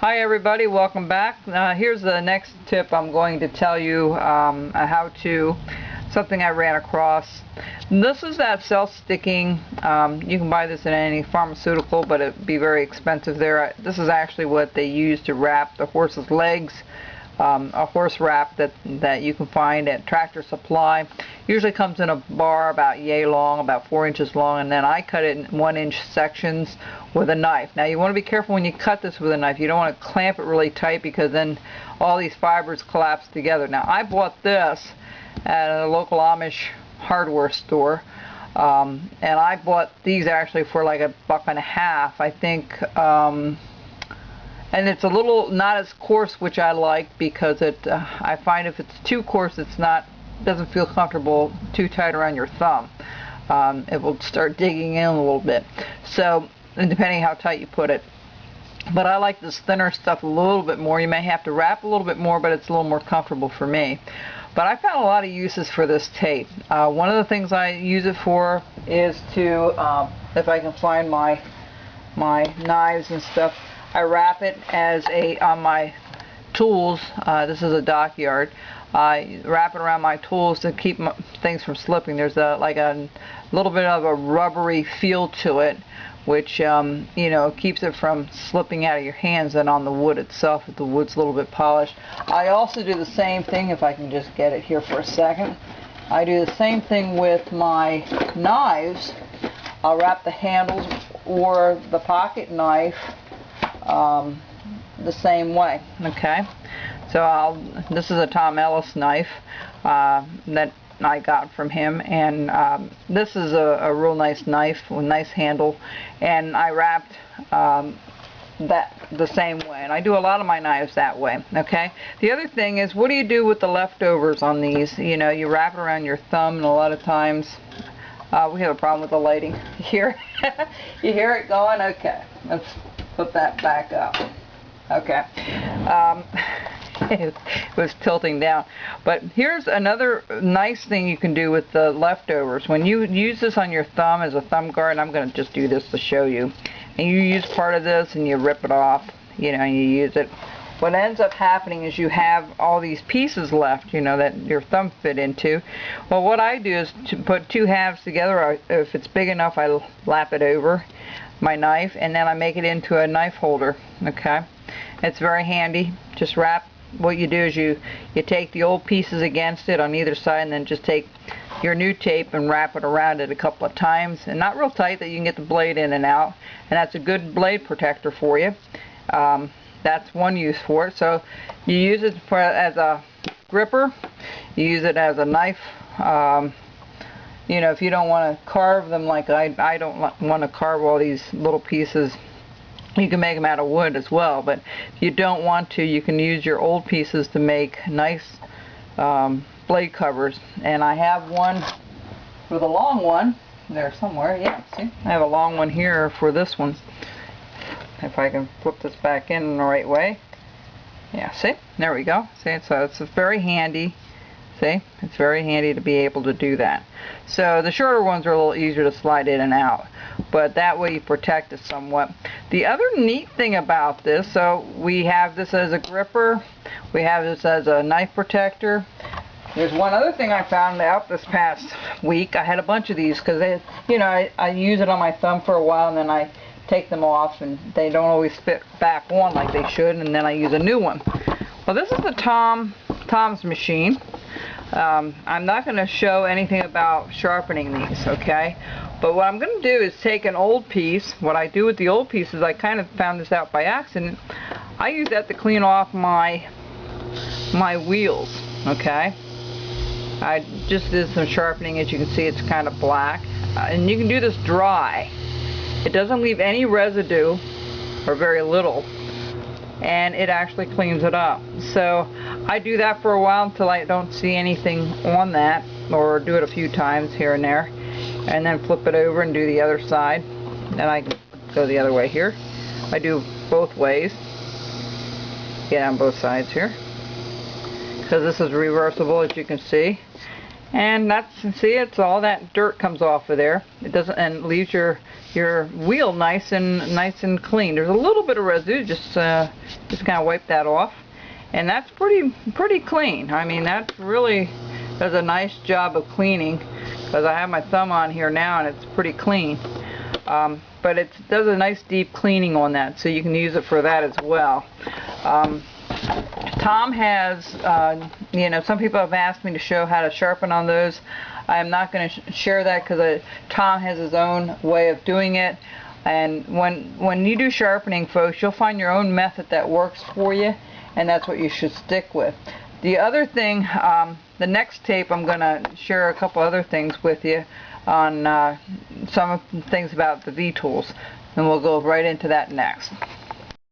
Hi everybody, welcome back. Here's the next tip I'm going to tell you something I ran across. This is that self-sticking, you can buy this in any pharmaceutical, but it'd be very expensive there. This is actually what they use to wrap the horse's legs. A horse wrap that you can find at Tractor Supply. Usually comes in a bar about yay long, about 4 inches long, and then I cut it in 1-inch sections with a knife. Now you want to be careful when you cut this with a knife. You don't want to clamp it really tight because then all these fibers collapse together. Now I bought this at a local Amish hardware store, and I bought these actually for like $1.50, I think. And it's a little not as coarse, which I like, because I find if it's too coarse, doesn't feel comfortable too tight around your thumb. It will start digging in a little bit. So, and depending how tight you put it. But I like this thinner stuff a little bit more. You may have to wrap a little bit more, but it's a little more comfortable for me. But I found a lot of uses for this tape. One of the things I use it for is to, if I can find my knives and stuff, I wrap it as on my tools. This is a dockyard. I wrap it around my tools to keep things from slipping. There's like a little bit of a rubbery feel to it, which keeps it from slipping out of your hands and on the wood itself if the wood's a little bit polished. I also do the same thing, if I can just get it here for a second. I do the same thing with my knives. I'll wrap the handles or the pocket knife the same way. Okay, so this is a Tom Ellis knife that I got from him, and this is a real nice knife with a nice handle, and I wrapped that the same way, and I do a lot of my knives that way. Okay, the other thing is, what do you do with the leftovers on these? You wrap it around your thumb, and a lot of times we have a problem with the lighting. You hear it going? Okay, let's put that back up. Okay, it was tilting down. But here's another nice thing you can do with the leftovers. When you use this on your thumb as a thumb guard, I'm going to just do this to show you, and you use part of this and you rip it off, and you use it. What ends up happening is you have all these pieces left, that your thumb fit into. Well, what I do is to put two halves together. If it's big enough, I lap it over my knife, and then I make it into a knife holder. Okay, it's very handy. Just wrap. What you do is you take the old pieces against it on either side, and then just take your new tape and wrap it around it a couple of times, and not real tight, that you can get the blade in and out, and that's a good blade protector for you. That's one use for it. So you use it as a gripper, you use it as a knife. If you don't want to carve them, like I don't want to carve all these little pieces, you can make them out of wood as well. But if you don't want to, you can use your old pieces to make nice blade covers. And I have one for the long one there somewhere. Yeah, see, I have a long one here for this one. If I can flip this back in the right way. Yeah, see, there we go. See, so it's very handy. See, it's very handy to be able to do that. So the shorter ones are a little easier to slide in and out, but that way you protect it somewhat. The other neat thing about this, so we have this as a gripper, we have this as a knife protector. There's one other thing I found out this past week. I had a bunch of these because I use it on my thumb for a while, and then I take them off, and they don't always fit back on like they should, and then I use a new one. Well, this is the Tom's machine. I'm not going to show anything about sharpening these, okay? But what I'm going to do is take an old piece. What I do with the old piece is, I kind of found this out by accident. I use that to clean off my wheels, okay? I just did some sharpening. As you can see, it's kind of black. And you can do this dry. It doesn't leave any residue, or very little, and it actually cleans it up. So I do that for a while until I don't see anything on that, or do it a few times here and there, and then flip it over and do the other side. Then I can go the other way here. I do both ways. Get on both sides here, because this is reversible, as you can see. And it's all that dirt comes off of there. It doesn't, and leaves your wheel nice and clean. There's a little bit of residue, just Just kind of wipe that off, and that's pretty clean. I mean, that really does a nice job of cleaning, because I have my thumb on here now and it's pretty clean. But it does a nice deep cleaning on that, so you can use it for that as well. Tom has, you know, some people have asked me to show how to sharpen on those. I am not going to share that because Tom has his own way of doing it. And when you do sharpening, folks, you'll find your own method that works for you, and that's what you should stick with. The other thing, the next tape, I'm going to share a couple other things with you on some of the things about the V-tools, and we'll go right into that next.